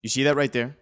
You see that right there?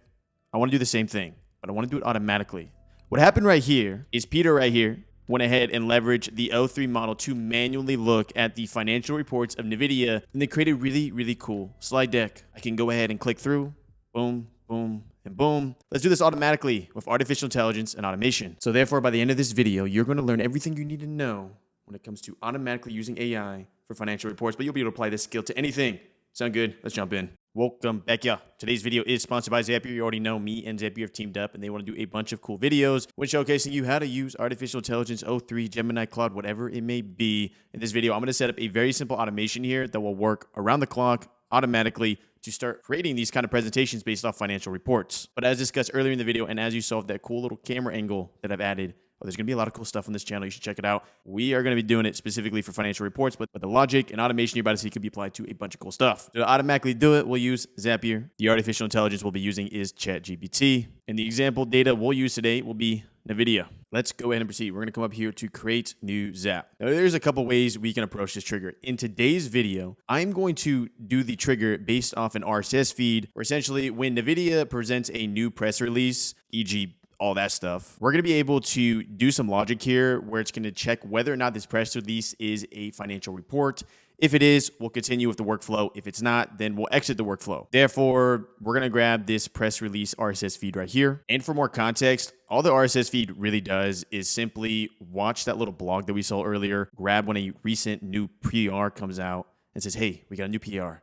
I want to do the same thing, but I want to do it automatically. What happened right here is Peter right here went ahead and leveraged the O3 model to manually look at the financial reports of NVIDIA, and they created a really, really cool slide deck. I can go ahead and click through, boom, boom, and boom. Let's do this automatically with artificial intelligence and automation. So therefore, by the end of this video, you're going to learn everything you need to know when it comes to automatically using AI for financial reports, but you'll be able to apply this skill to anything. Sound good? Let's jump in. Welcome back, yeah. Today's video is sponsored by Zapier. You already know me and Zapier have teamed up, and they want to do a bunch of cool videos when showcasing you how to use artificial intelligence, O3, Gemini, Claude, whatever it may be. In this video, I'm going to set up a very simple automation here that will work around the clock automatically to start creating these kind of presentations based off financial reports. But as discussed earlier in the video, and as you saw with that cool little camera angle that I've added, there's going to be a lot of cool stuff on this channel. You should check it out. We are going to be doing it specifically for financial reports, but the logic and automation you're about to see could be applied to a bunch of cool stuff. To automatically do it, we'll use Zapier. The artificial intelligence we'll be using is ChatGPT. And the example data we'll use today will be NVIDIA. Let's go ahead and proceed. We're going to come up here to create new Zap. Now, there's a couple ways we can approach this trigger. In today's video, I'm going to do the trigger based off an RSS feed, where essentially when NVIDIA presents a new press release, e.g., all that stuff, we're going to be able to do some logic here where it's going to check whether or not this press release is a financial report. If it is, we'll continue with the workflow. If it's not, then we'll exit the workflow. Therefore, we're going to grab this press release RSS feed right here. And for more context, all the RSS feed really does is simply watch that little blog that we saw earlier, grab when a recent new PR comes out and says, hey, we got a new PR. And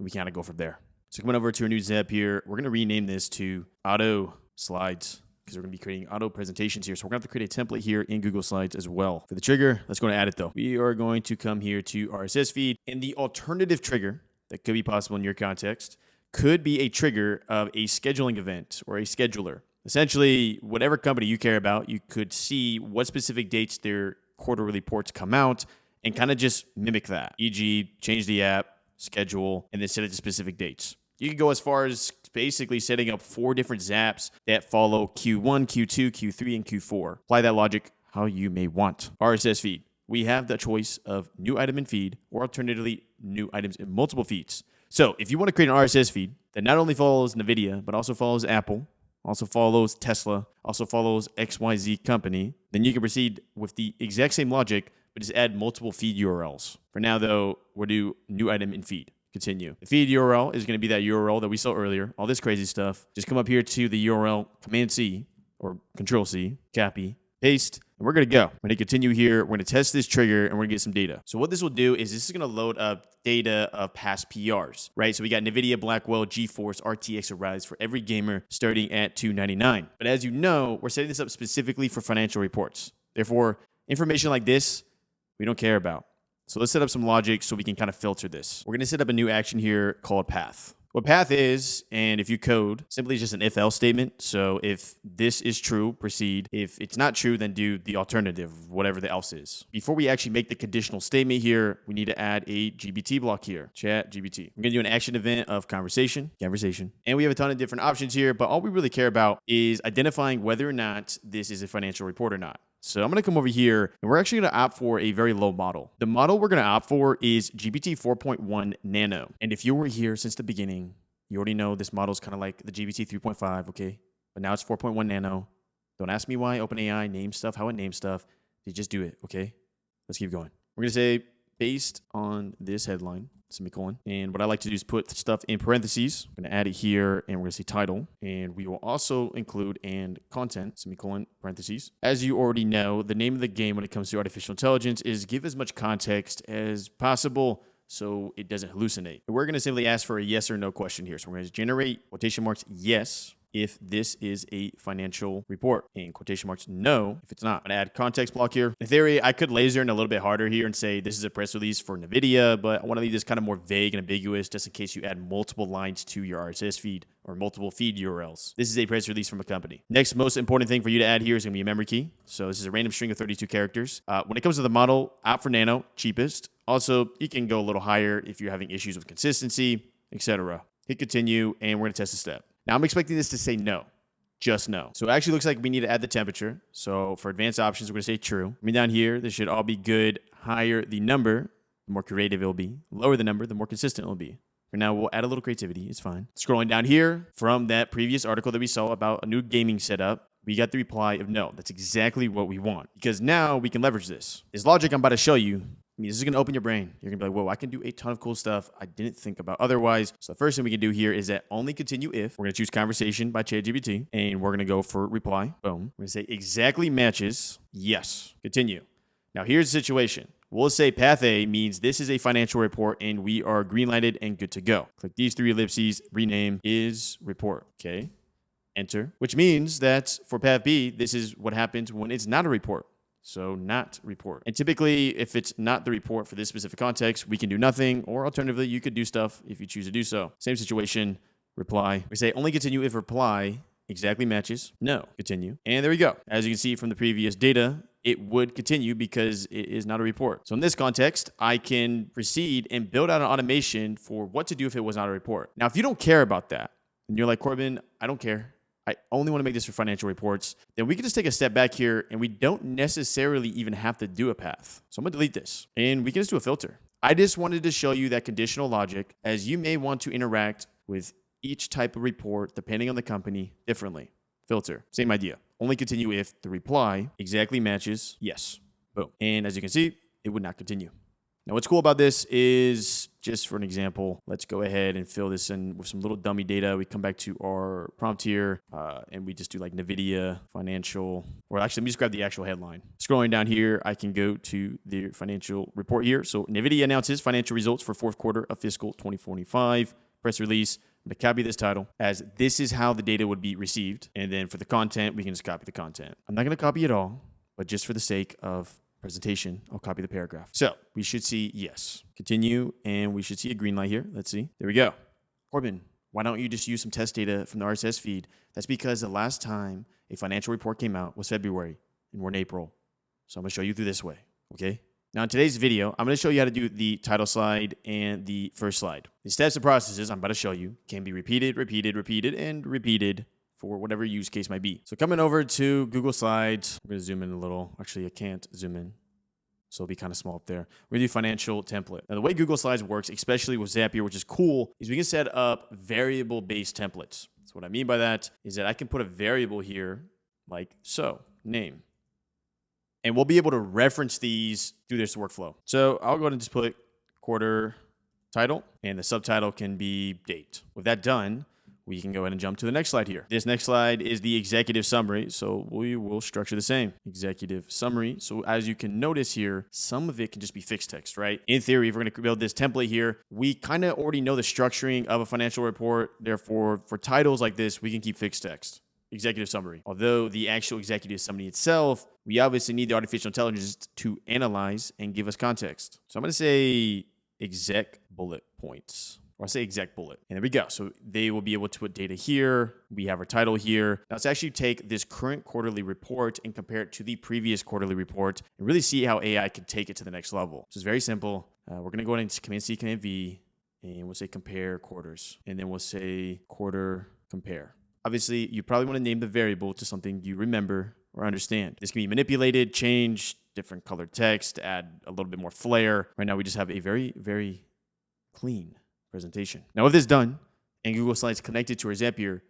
we kind of go from there. So coming over to a new Zap here, we're going to rename this to Auto Slides, because we're going to be creating auto presentations here. So we're going to have to create a template here in Google Slides as well. For the trigger, let's go and add it though. We are going to come here to RSS feed, and the alternative trigger that could be possible in your context could be a trigger of a scheduling event or a scheduler. Essentially, whatever company you care about, you could see what specific dates their quarterly reports come out and kind of just mimic that. E.g., change the app, schedule, and then set it to specific dates. You can go as far as basically setting up 4 different Zaps that follow Q1, Q2, Q3, and Q4. Apply that logic how you may want. RSS feed. We have the choice of new item in feed, or alternatively, new items in multiple feeds. So if you want to create an RSS feed that not only follows NVIDIA, but also follows Apple, also follows Tesla, also follows XYZ company, then you can proceed with the exact same logic, but just add multiple feed URLs. For now, though, we'll do new item in feed. Continue. The feed URL is going to be that URL that we saw earlier. All this crazy stuff. Just come up here to the URL, Command-C or Control-C, copy, paste, and we're going to go. We're going to continue here. We're going to test this trigger, and we're going to get some data. So what this will do is this is going to load up data of past PRs, right? So we got NVIDIA, Blackwell, GeForce, RTX Rise for every gamer starting at $299. But as you know, we're setting this up specifically for financial reports. Therefore, information like this, we don't care about. So let's set up some logic so we can kind of filter this. We're going to set up a new action here called path. What path is, and if you code, simply just an if-else statement. So if this is true, proceed. If it's not true, then do the alternative, whatever the else is. Before we actually make the conditional statement here, we need to add a GPT block here, ChatGPT. I'm going to do an action event of conversation, and we have a ton of different options here, but all we really care about is identifying whether or not this is a financial report or not. So I'm going to come over here, and we're actually going to opt for a very low model. The model we're going to opt for is GPT 4.1 Nano. And if you were here since the beginning, you already know this model is kind of like the GPT 3.5, okay? But now it's 4.1 Nano. Don't ask me why OpenAI names stuff, how it names stuff. They just do it, okay? Let's keep going. We're going to say, based on this headline, semicolon. And what I like to do is put stuff in parentheses. I'm going to add it here, and we're going to say title. And we will also include and content, semicolon, parentheses. As you already know, the name of the game when it comes to artificial intelligence is give as much context as possible so it doesn't hallucinate. And we're going to simply ask for a yes or no question here. So we're going to generate quotation marks yes if this is a financial report, and quotation marks no if it's not. I'm going to add context block here. In theory, I could laser in a little bit harder here and say this is a press release for NVIDIA, but I want to leave this kind of more vague and ambiguous just in case you add multiple lines to your RSS feed or multiple feed URLs. This is a press release from a company. Next most important thing for you to add here is going to be a memory key. So this is a random string of 32 characters. When it comes to the model, opt for Nano, cheapest. Also, you can go a little higher if you're having issues with consistency, etc. Hit continue, and we're going to test the step. Now, I'm expecting this to say no, just no. So it actually looks like we need to add the temperature. So for advanced options, we're going to say true. I mean, down here, this should all be good. Higher the number, the more creative it'll be. Lower the number, the more consistent it'll be. For now, we'll add a little creativity. It's fine. Scrolling down here from that previous article that we saw about a new gaming setup, we got the reply of no. That's exactly what we want, because now we can leverage this. This logic I'm about to show you, this is going to open your brain. You're going to be like, whoa, I can do a ton of cool stuff I didn't think about otherwise. So the first thing we can do here is that only continue if. We're going to choose conversation by ChatGPT, and we're going to go for reply. Boom. We're going to say exactly matches. Yes. Continue. Now here's the situation. We'll say path A means this is a financial report and we are green lighted and good to go. Click these 3 ellipses, rename is report. Okay. Enter, which means that for path B, this is what happens when it's not a report. So not report. And typically, if it's not the report for this specific context, we can do nothing, or alternatively, you could do stuff if you choose to do so. Same situation, reply. We say only continue if reply exactly matches. No, continue. And there we go. As you can see from the previous data, it would continue because it is not a report. So in this context, I can proceed and build out an automation for what to do if it was not a report. Now, if you don't care about that, and you're like, Corbin, I don't care. I only want to make this for financial reports, then we can just take a step back here and we don't necessarily even have to do a path. So I'm going to delete this and we can just do a filter. I just wanted to show you that conditional logic, as you may want to interact with each type of report depending on the company differently. Filter, same idea. Only continue if the reply exactly matches yes. Boom. And as you can see, it would not continue. Now, what's cool about this is, just for an example, let's go ahead and fill this in with some little dummy data. We come back to our prompt here, and we just do like NVIDIA financial, or actually, let me just grab the actual headline. Scrolling down here, I can go to the financial report here. So NVIDIA announces financial results for fourth quarter of fiscal 2025. Press release. I'm going to copy this title, as this is how the data would be received. And then for the content, we can just copy the content. I'm not going to copy it all, but just for the sake of presentation, I'll copy the paragraph. So we should see yes. Continue, and we should see a green light here. Let's see. There we go. Corbin, why don't you just use some test data from the RSS feed? That's because the last time a financial report came out was February, and we're in April. So I'm going to show you through this way, okay? Now in today's video, I'm going to show you how to do the title slide and the first slide. The steps and processes I'm about to show you can be repeated, and repeated for whatever use case might be. So coming over to Google Slides, I'm going to zoom in a little. Actually, I can't zoom in, so it'll be kind of small up there. We're going to do financial template. Now, the way Google Slides works, especially with Zapier, which is cool, is we can set up variable-based templates. So what I mean by that is that I can put a variable here, like so, name. And we'll be able to reference these through this workflow. So I'll go ahead and just put quarter title, and the subtitle can be date. With that done, we can go ahead and jump to the next slide here. This next slide is the executive summary. So we will structure the same executive summary. So as you can notice here, some of it can just be fixed text, right? In theory, if we're going to build this template here, we kind of already know the structuring of a financial report. Therefore, for titles like this, we can keep fixed text. Executive summary. Although the actual executive summary itself, we obviously need the artificial intelligence to analyze and give us context. So I'm going to say exec bullet points. Or I'll say exec bullet. And there we go. So they will be able to put data here. We have our title here. Now let's actually take this current quarterly report and compare it to the previous quarterly report and really see how AI can take it to the next level. So it's very simple. We're going to go ahead and Command C, Command V, and we'll say compare quarters. And then we'll say quarter compare. Obviously, you probably want to name the variable to something you remember or understand. This can be manipulated, changed, different colored text, add a little bit more flair. Right now, we just have a very, very clean presentation. Now, with this done and Google Slides connected to our Zapier,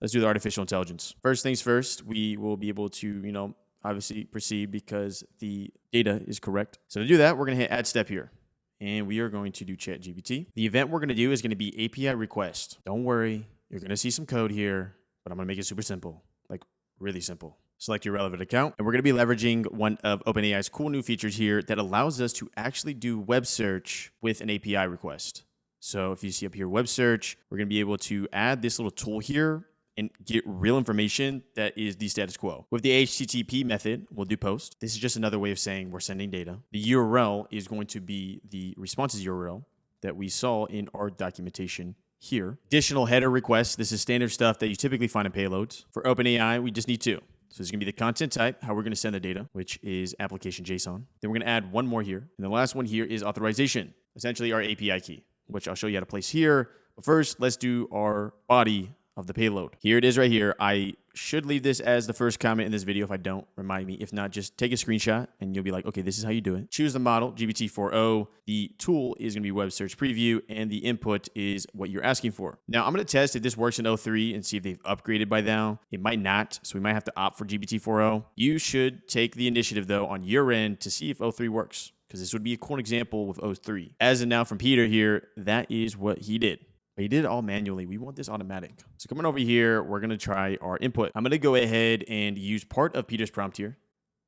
let's do the artificial intelligence. First things first, we will be able to, obviously proceed because the data is correct. So to do that, we're going to hit add step here. And we are going to do ChatGPT. The event we're going to do is going to be API request. Don't worry. You're going to see some code here, but I'm going to make it super simple, like really simple. Select your relevant account, and we're going to be leveraging one of OpenAI's cool new features here that allows us to actually do web search with an API request. So if you see up here web search, we're going to be able to add this little tool here and get real information that is the status quo. With the HTTP method, we'll do post. This is just another way of saying we're sending data. The URL is going to be the responses URL that we saw in our documentation here. Additional header requests. This is standard stuff that you typically find in payloads. For OpenAI, we just need 2. So it's going to be the content type, how we're going to send the data, which is application JSON. Then we're going to add one more here. And the last one here is authorization, essentially our API key, which I'll show you how to place here. But first, let's do our body of the payload. Here it is right here. I should leave this as the first comment in this video. If I don't, remind me. If not, just take a screenshot and you'll be like, okay, this is how you do it. Choose the model, GPT-4o. The tool is going to be web search preview, and the input is what you're asking for. Now, I'm going to test if this works in O3 and see if they've upgraded by now. It might not, so we might have to opt for GPT-4o. You should take the initiative, though, on your end to see if O3 works, because this would be a cool example with O3. As of now from Peter here, that is what he did. But he did it all manually. We want this automatic. So coming over here, we're going to try our input. I'm going to go ahead and use part of Peter's prompt here.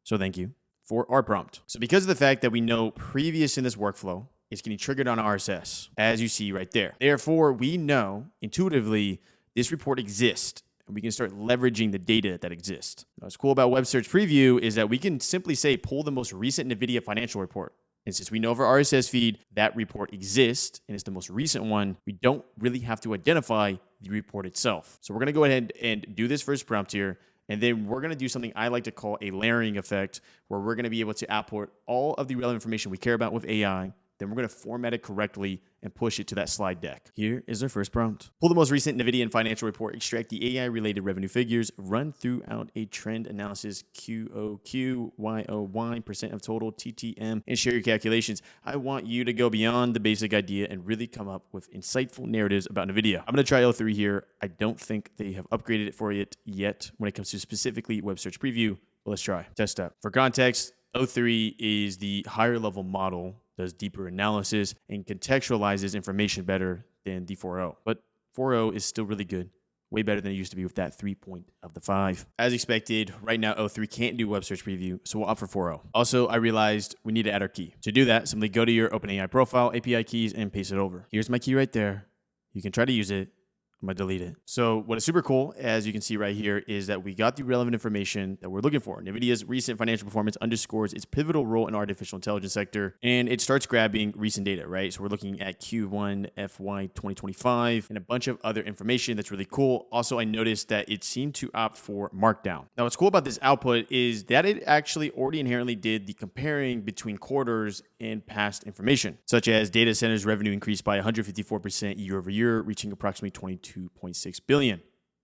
So thank you for our prompt. So because of the fact that we know previous in this workflow, it's getting triggered on RSS, as you see right there. Therefore, we know intuitively this report exists, and we can start leveraging the data that exists. Now, what's cool about web search preview is that we can simply say, pull the most recent NVIDIA financial report. And since we know of our RSS feed, that report exists, and it's the most recent one, we don't really have to identify the report itself. So we're going to go ahead and do this first prompt here, and then we're going to do something I like to call a layering effect, where we're going to be able to output all of the relevant information we care about with AI. Then we're going to format it correctly and push it to that slide deck. Here is our first prompt. Pull the most recent NVIDIA and financial report, extract the AI-related revenue figures, run throughout a trend analysis, QOQ, YOY, percent of total, TTM, and share your calculations. I want you to go beyond the basic idea and really come up with insightful narratives about NVIDIA. I'm going to try O3 here. I don't think they have upgraded it for it yet when it comes to specifically web search preview, but let's try. Test step. For context, O3 is the higher level model, does deeper analysis, and contextualizes information better than the 4o. But 4o is still really good, way better than it used to be with that 3.5. As expected, right now O3 can't do web search preview, so we'll opt for 4o. Also, I realized we need to add our key. To do that, simply go to your OpenAI profile, API keys, and paste it over. Here's my key right there. You can try to use it. I'm going to delete it. So what is super cool, as you can see right here, is that we got the relevant information that we're looking for. NVIDIA's recent financial performance underscores its pivotal role in artificial intelligence sector, and it starts grabbing recent data, right? So we're looking at Q1 FY 2025 and a bunch of other information that's really cool. Also, I noticed that it seemed to opt for Markdown. Now, what's cool about this output is that it actually already inherently did the comparing between quarters and past information, such as data centers revenue increased by 154% year over year, reaching approximately 22.6 billion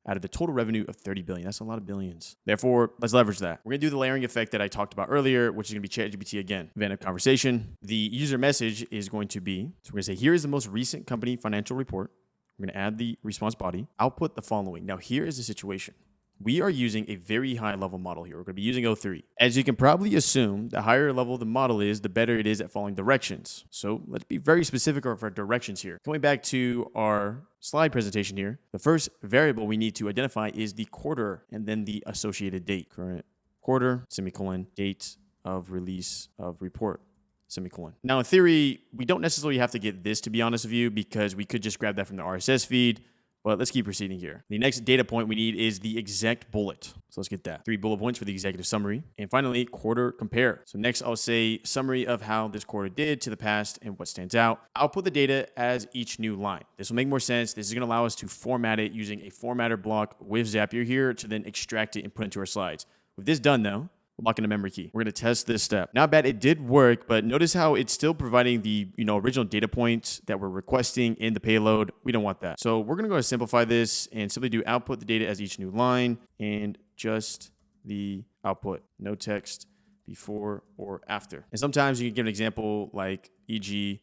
out of the total revenue of 30 billion. That's a lot of billions. Therefore, let's leverage that. We're going to do the layering effect that I talked about earlier, which is going to be ChatGPT again. Event of conversation. The user message is going to be, so we're going to say, here is the most recent company financial report. We're going to add the response body. Output the following. Now, here is the situation. We are using a very high level model here. We're going to be using O3. As you can probably assume, the higher level the model is, the better it is at following directions. So let's be very specific of our directions here. Going back to our slide presentation here, the first variable we need to identify is the quarter and then the associated date. Current quarter, semicolon, date of release of report, semicolon. Now, in theory, we don't necessarily have to get this, to be honest with you, because we could just grab that from the RSS feed. But let's keep proceeding here. The next data point we need is the exact bullet. So let's get that. 3 bullet points for the executive summary. And finally, quarter compare. So next I'll say summary of how this quarter did to the past and what stands out. I'll put the data as each new line. This will make more sense. This is going to allow us to format it using a formatter block with Zapier here to then extract it and put it into our slides. With this done though, we'll lock in a memory key. We're going to test this step. Not bad. It did work, but notice how it's still providing the original data points that we're requesting in the payload. We don't want that. So we're going to go ahead and simplify this and simply do output the data as each new line and just the output. No text before or after. And sometimes you can give an example like e.g.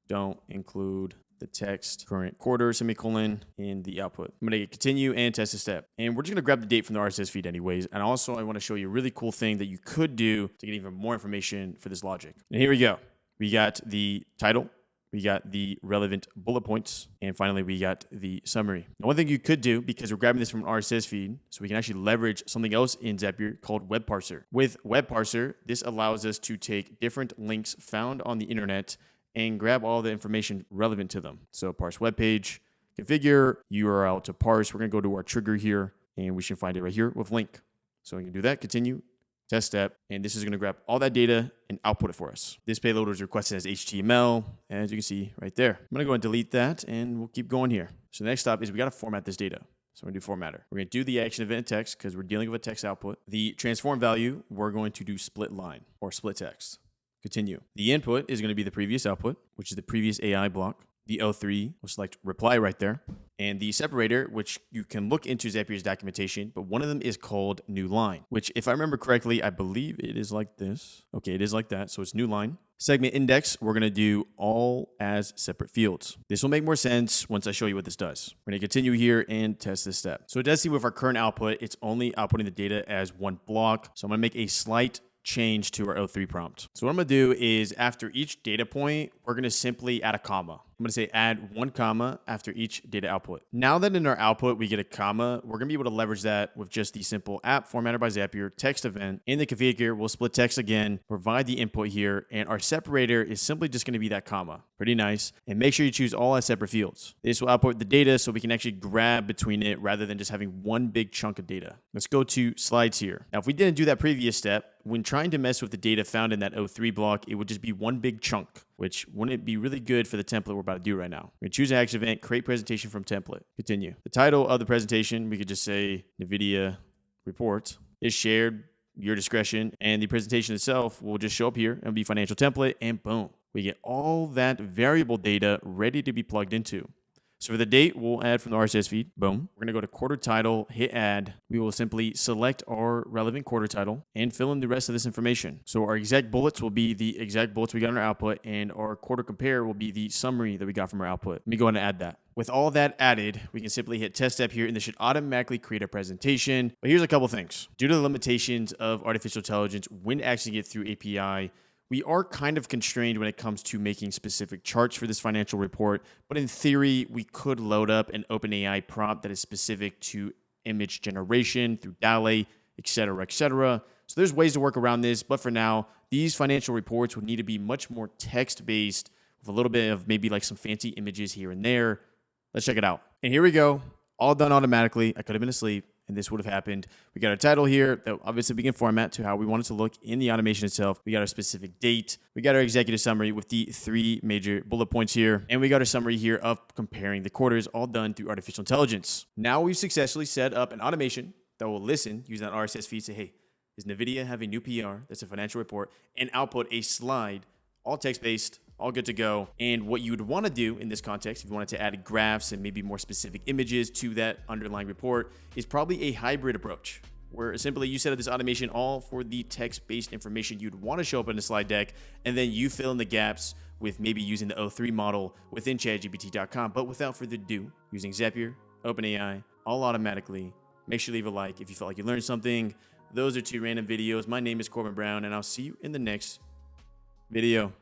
don't include the text current quarter, semicolon, in the output. I'm going to continue and test the step. And we're just going to grab the date from the RSS feed anyways. And also, I want to show you a really cool thing that you could do to get even more information for this logic. And here we go. We got the title. We got the relevant bullet points. And finally, we got the summary. Now, one thing you could do, because we're grabbing this from an RSS feed, so we can actually leverage something else in Zapier called Web Parser. With Web Parser, this allows us to take different links found on the internet and grab all the information relevant to them. So parse web page, configure URL to parse. We're going to go to our trigger here, and we should find it right here with link. So we can do that, continue, test step, and this is going to grab all that data and output it for us. This payload was requested as HTML, as you can see right there. I'm going to go and delete that, and we'll keep going here. So the next step is we got to format this data. So we're going to do formatter. We're going to do the action event text because we're dealing with a text output. The transform value, we're going to do split line or split text. Continue. The input is going to be the previous output, which is the previous AI block. The O3, we'll select reply right there. And the separator, which you can look into Zapier's documentation, but one of them is called new line, which if I remember correctly, I believe it is like this. Okay, it is like that. So it's new line. Segment index, we're going to do all as separate fields. This will make more sense once I show you what this does. We're going to continue here and test this step. So it does seem with our current output, it's only outputting the data as one block. So I'm going to make a slight change to our O3 prompt. So what I'm going to do is after each data point, we're going to simply add a comma. I'm going to say add 1 comma after each data output. Now that in our output we get a comma, we're going to be able to leverage that with just the simple app formatted by Zapier text event. In the config here, we'll split text again, provide the input here, and our separator is simply just going to be that comma. Pretty nice. And make sure you choose all as separate fields. This will output the data so we can actually grab between it rather than just having one big chunk of data. Let's go to slides here. Now, if we didn't do that previous step, when trying to mess with the data found in that O3 block, it would just be one big chunk, which wouldn't be really good for the template we're about to do right now. We're going to choose an action event, create presentation from template. Continue. The title of the presentation, we could just say NVIDIA report is shared, your discretion, and the presentation itself will just show up here and be financial template, and boom, we get all that variable data ready to be plugged into. So for the date, we'll add from the RSS feed. Boom. We're going to go to quarter title, hit add. We will simply select our relevant quarter title and fill in the rest of this information. So our exact bullets will be the exact bullets we got in our output, and our quarter compare will be the summary that we got from our output. Let me go ahead and add that. With all that added, we can simply hit test step here, and this should automatically create a presentation. But here's a couple things. Due to the limitations of artificial intelligence when accessing it through API, we are kind of constrained when it comes to making specific charts for this financial report, but in theory, we could load up an OpenAI prompt that is specific to image generation through DALL-E, et cetera, et cetera. So there's ways to work around this, but for now, these financial reports would need to be much more text-based with a little bit of maybe like some fancy images here and there. Let's check it out. And here we go, all done automatically. I could have been asleep, and this would have happened. We got our title here that obviously we can format to how we want it to look in the automation itself. We got our specific date. We got our executive summary with the 3 major bullet points here. And we got a summary here of comparing the quarters, all done through artificial intelligence. Now we've successfully set up an automation that will listen using that RSS feed, say, hey, does NVIDIA have a new PR that's a financial report, and output a slide, all text-based, all good to go. And what you would want to do in this context, if you wanted to add graphs and maybe more specific images to that underlying report, is probably a hybrid approach, where simply you set up this automation all for the text-based information you'd want to show up in the slide deck, and then you fill in the gaps with maybe using the O3 model within ChatGPT.com. But without further ado, using Zapier, OpenAI, all automatically. Make sure to leave a like if you felt like you learned something. Those are 2 random videos. My name is Corbin Brown, and I'll see you in the next video.